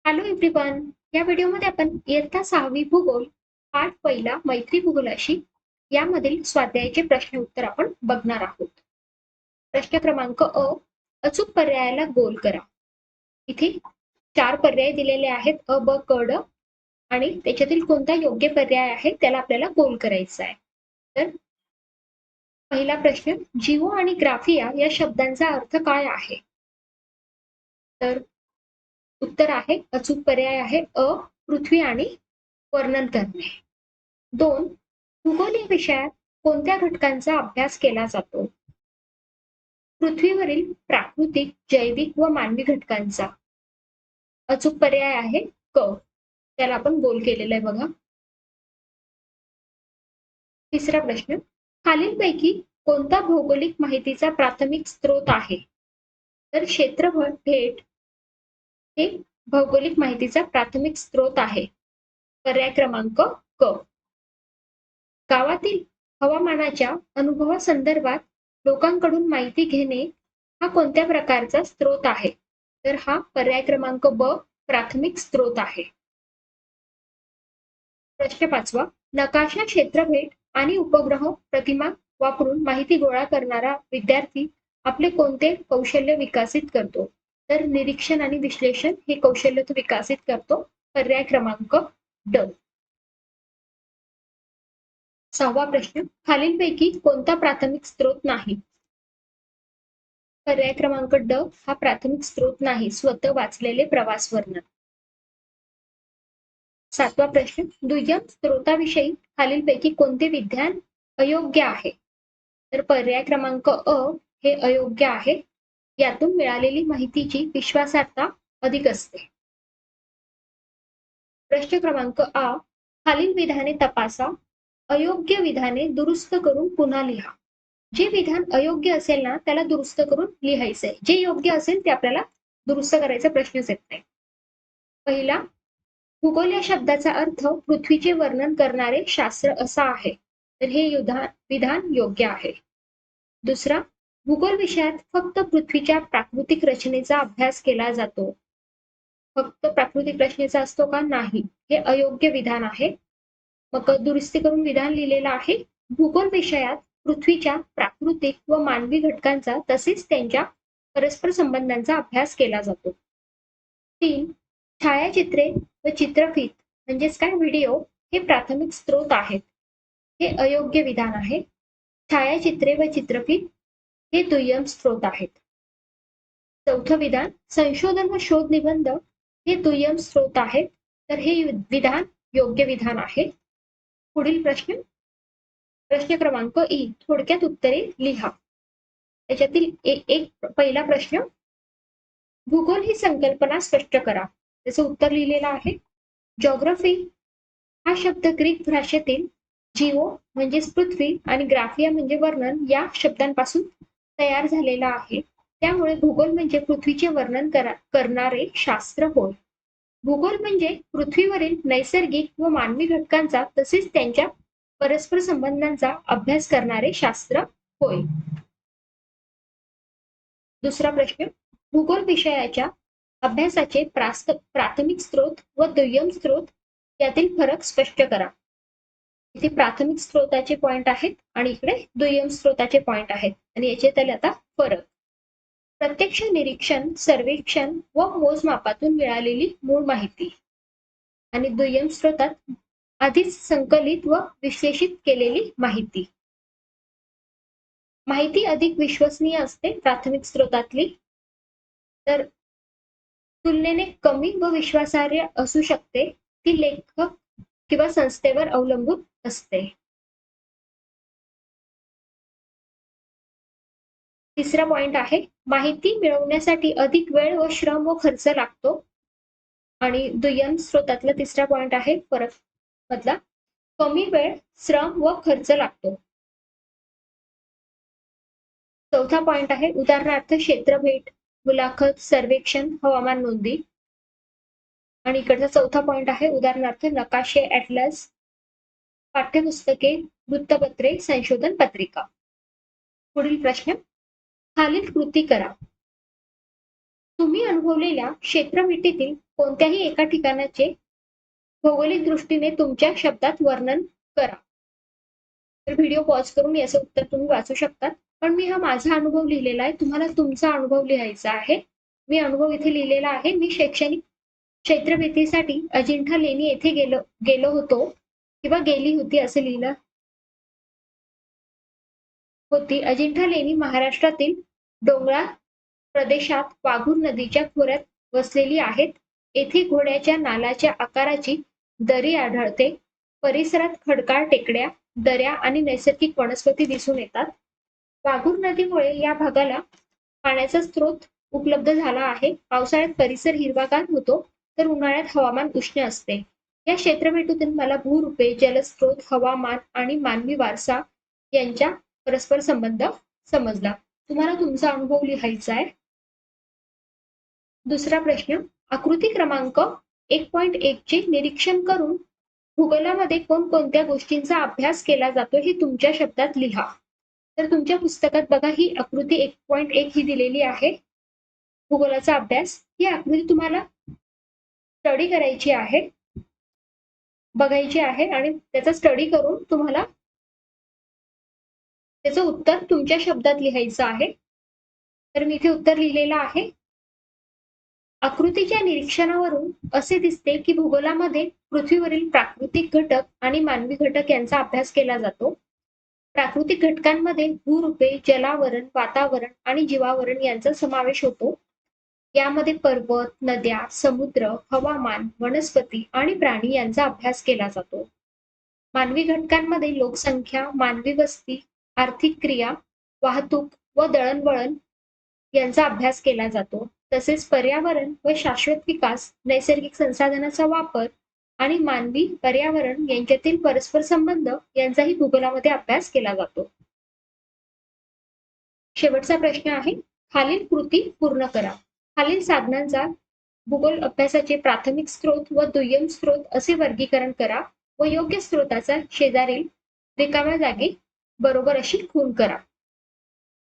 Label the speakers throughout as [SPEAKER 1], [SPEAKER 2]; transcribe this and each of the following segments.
[SPEAKER 1] Hello everyone. या व्हिडिओमध्ये आपण इयत्ता 6वी भूगोल पाठ पहिला मैत्री भूगोलाशी यामधील स्वाध्यायाचे प्रश्न उत्तर आपण बघणार आहोत. प्रश्न क्रमांक अ, अचूक पर्यायाला गोल करा. इथे 4 पर्याय दिलेले आहेत अ, ब, क, ड आणि त्याच्यातील कोणता योग्य पर्याय आहे त्याला आपल्याला गोल करायचा आहे. तर पहिला प्रश्न, जिओ आणि ग्राफिया या शब्दांचा अर्थ काय आहे? तर उत्तर आहे अचूक पर्याय आहे अ, पृथ्वी आणि वर्णन करणे. 2. भूगोल या विषयात कोणत्या घटकांचा अभ्यास केला जातो? पृथ्वीवरील प्राकृतिक, जैविक व मानवी घटकांचा. अचूक पर्याय आहे क. त्याला आपण गोल केलेला आहे बघा. तिसरा प्रश्न, खालीलपैकी कोणता भौगोलिक माहितीचा प्राथमिक स्रोत आहे? तर क्षेत्रफळ थेट हे भौगोलिक माहितीचा प्राथमिक स्रोत आहे. पर्याय क्रमांक क. गावातील हवामानाच्या अनुभवासंदर्भात लोकांकडून माहिती घेणे हा कोणत्या प्रकारचा स्रोत आहे? तर हा पर्याय क्रमांक ब, प्राथमिक स्रोत आहे. प्रश्न 5वा, नकाशा, क्षेत्रफेट आणि उपग्रह प्रतिमा वापरून माहिती गोळा करणारा विद्यार्थी आपले कोणते कौशल्य विकसित करतो? तर निरीक्षण आणि विश्लेषण हे कौशल्य तो विकसित करतो. पर्याय क्रमांक ड. 6वा प्रश्न, खालीलपैकी कोणता प्राथमिक स्रोत नाही? पर्याय क्रमांक ड हा प्राथमिक स्रोत नाही, स्वतः वाचलेले प्रवास वर्णन. 7वा प्रश्न, दुय्यम स्रोताविषयी खालीलपैकी कोणते विधान अयोग्य आहे? तर पर्याय क्रमांक अ हे अयोग्य आहे. यातून मिळालेली माहितीची विश्वासार्हता अधिक असते. प्रश्न क्रमांक आ, खालील विधाने तपासा, अयोग्य विधाने दुरुस्त करून पुन्हा लिहा. जे विधान अयोग्य असेल ना त्याला दुरुस्त करून लिहायचंय, जे योग्य असेल ते आपल्याला दुरुस्त करायचा प्रश्नच येत नाही. पहिला, भूगोल या शब्दाचा अर्थ पृथ्वीचे वर्णन करणारे शास्त्र असा आहे, तर हे विधान योग्य आहे. दुसरा, भूगोल विषयात फक्त पृथ्वीच्या प्राकृतिक रचनेचा अभ्यास केला जातो. फक्त प्राकृतिक रचनेचा असतो का? नाही, हे अयोग्य विधान आहे. मग दुरुस्ती करून विधान लिहिलेलं आहे, भूगोल विषयात पृथ्वीच्या प्राकृतिक व मानवी घटकांचा तसेच त्यांच्या परस्पर संबंधांचा अभ्यास केला जातो. 3. छायाचित्रे व चित्रफित म्हणजेच काय, व्हिडिओ हे प्राथमिक स्रोत आहेत. हे अयोग्य विधान आहे. छायाचित्रे व चित्रफित हे दुय्यम स्रोत आहेत. चौथं विधान, संशोधन व शोध निबंध हे दुय्यम स्रोत आहेत, तर हे विधान योग्य विधान आहे. पुढील प्रश्न, प्रश्न क्रमांक ई, थोडक्यात उत्तरे लिहा. त्याच्यातील एक पहिला प्रश्न, भूगोल ही संकल्पना स्पष्ट करा. त्याचं उत्तर लिहिलेलं आहे. जॉग्राफी हा शब्द ग्रीक भाषेतील जिओ म्हणजेच पृथ्वी आणि ग्राफिया म्हणजे वर्णन या शब्दांपासून तयार झालेला आहे. त्यामुळे भूगोल म्हणजे पृथ्वीचे वर्णन करणारे शास्त्र होय. भूगोल म्हणजे पृथ्वीवरील नैसर्गिक व मानवी घटकांचा तसेच त्यांच्या परस्पर संबंधांचा अभ्यास करणारे शास्त्र होय. दुसरा प्रश्न, भूगोल विषयाच्या अभ्यासाचे प्राथमिक स्रोत व दुय्यम स्रोत यातील फरक स्पष्ट करा. इथे प्राथमिक स्रोताचे पॉइंट आहेत आणि इकडे दुय्यम स्रोताचे पॉइंट आहेत आणि याच्यात आता फरक. प्रत्यक्ष निरीक्षण, सर्वेक्षण व मोजमापातून मिळालेली मूळ माहिती आणि दुय्यम स्रोतात आधीच संकलित व विश्लेषित केलेली माहिती. माहिती अधिक विश्वसनीय असते प्राथमिक स्रोतातली, तर तुलनेने कमी व विश्वासार्ह असू शकते. ती लेखक किंवा संस्थेवर अवलंबून असते. तिसरा पॉइंट आहे, माहिती मिळवण्यासाठी अधिक वेळ व श्रम व खर्च लागतो. आणि दुय्यम स्रोतातला तिसरा पॉइंट आहे फरक मधला, कमी वेळ, श्रम व खर्च लागतो. चौथा पॉइंट आहे, उदाहरणार्थ क्षेत्रफेट, मुलाखत, सर्वेक्षण, हवामान नोंदी. आणि इकडचा चौथा पॉइंट आहे, उदाहरणार्थ नकाशे, ॲटलस, पाठ्यपुस्तके, वृत्तपत्रे, संशोधन पत्रिका. पुढील प्रश्न, खालील कृती करा. तुम्ही अनुभवलेल्या क्षेत्रफितीतील कोणत्याही एका ठिकाणाचे भौगोलिक दृष्टीने तुमच्या शब्दात वर्णन करा. तर व्हिडिओ पॉज करून याचं उत्तर तुम्ही वाचू शकतात. पण मी हा माझा अनुभव लिहिलेला आहे, तुम्हाला तुमचा अनुभव लिहायचा आहे. मी अनुभव इथे लिहिलेला आहे. मी शैक्षणिक क्षेत्रफितीसाठी अजिंठा लेणी येथे गेलो होतो किंवा गेली होती असं लिहिलं होती. अजिंठा लेणी महाराष्ट्रातील डोंगराळ प्रदेशात वाघूर नदीच्या खोऱ्यात वसलेली आहेत. येथे घोड्याच्या नालाच्या आकाराची दरी आढळते. परिसरात खडकाळ टेकड्या, दऱ्या आणि नैसर्गिक वनस्पती दिसून येतात. वाघूर नदीमुळे या भागाला पाण्याचा स्रोत उपलब्ध झाला आहे. पावसाळ्यात परिसर हिरवागार होतो, तर उन्हाळ्यात हवामान उष्ण असते. या क्षेत्रफळातून मला भूरूपे, जलस्रोत, हवामान आणि मानवी वारसा यांच्या परस्पर संबंध समजला. तुम्हाला तुमचा अनुभव लिहायचा आहे. दुसरा प्रश्न, आकृती क्रमांक 1.1 चे निरीक्षण करून भूगोलामध्ये कोणकोणत्या गोष्टींचा अभ्यास केला जातो हे तुमच्या शब्दात लिहा. तर तुमच्या पुस्तकात बघा ही आकृती 1.1 ही दिलेली आहे. भूगोलाचा अभ्यास. ही आकृती तुम्हाला स्टडी करायची आहे, बघायची आहे आणि त्याचा स्टडी करून तुम्हाला त्याचं उत्तर तुमच्या शब्दात लिहायचं आहे. तर मी इथे उत्तर लिहिलेलं आहे. आकृतीच्या निरीक्षणावरून असे दिसते की भूगोलामध्ये पृथ्वीवरील प्राकृतिक घटक आणि मानवी घटक यांचा अभ्यास केला जातो. प्राकृतिक घटकांमध्ये भूरूपे, जलावरण, वातावरण आणि जीवावरण यांचा समावेश होतो. यामध्ये पर्वत, नद्या, समुद्र, हवामान, वनस्पती आणि प्राणी यांचा अभ्यास केला जातो. मानवी घटकांमध्ये लोकसंख्या, मानवी वस्ती, आर्थिक क्रिया, वाहतूक व दळणवळण यांचा अभ्यास केला जातो. तसेच पर्यावरण व शाश्वत विकास, नैसर्गिक संसाधनाचा वापर आणि मानवी पर्यावरण यांच्यातील परस्पर संबंध यांचाही भूगोलामध्ये अभ्यास केला जातो. शेवटचा प्रश्न आहे, खालील कृती पूर्ण करा. खालील साधनांचा भूगोल अभ्यासाचे प्राथमिक स्रोत व दुय्यम स्रोत असे वर्गीकरण करा व योग्य स्रोताचा शेजारील रिकाम्या जागी बरोबर अशी खूण करा.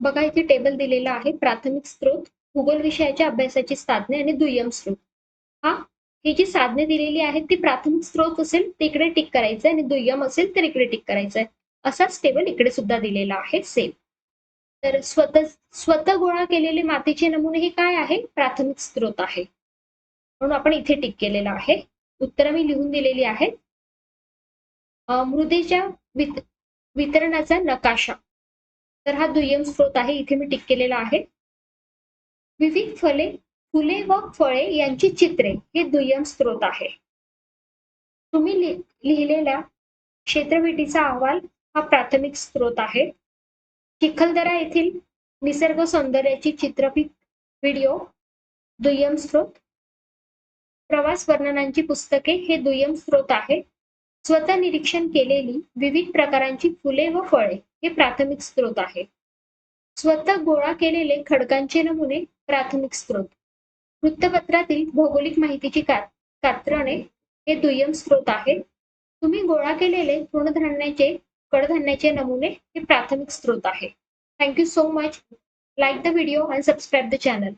[SPEAKER 1] बघा इथे टेबल दिलेला आहे. प्राथमिक स्रोत, भूगोल विषयाच्या अभ्यासाची साधने आणि दुय्यम स्रोत. ही जी साधने दिलेली आहेत ती प्राथमिक स्रोत असेल तिकडे टिक करायचं आणि दुय्यम असेल तर इकडे टिक करायचंय. असाच टेबल इकडे सुद्धा दिलेला आहे सेम. तर स्वतः गोळा केलेले मातीचे नमुने हे काय आहे? प्राथमिक स्रोत आहे. म्हणून आपण इथे टिक केलेलं आहे. उत्तरं मी लिहून दिलेली आहेत. मृदेच्या वितरणाचा नकाशा, तर हा दुय्यम स्रोत आहे. इथे मी टिक केलेला आहे. विविध फुले व फळे यांची चित्रे हे दुय्यम स्रोत आहे. तुम्ही लिहिलेल्या क्षेत्रफितीचा अहवाल हा प्राथमिक स्रोत आहे. चिखलदरा येथील निसर्ग सौंदर्याची चित्रफित व्हिडिओ दुय्यम स्रोत. प्रवास वर्णनांची पुस्तके हे दुय्यम स्रोत आहे. स्वतः निरीक्षण केलेली विविध प्रकारांची फुले व फळे हे प्राथमिक स्रोत आहे. स्वतः गोळा केलेले खडकांचे नमुने प्राथमिक स्रोत. वृत्तपत्रातील भौगोलिक माहितीची कात्रणे हे दुय्यम स्रोत आहे. तुम्ही गोळा केलेले कडधान्याचे नमुने हे प्राथमिक स्रोत आहे. Thank you so much. Like the video and subscribe the channel.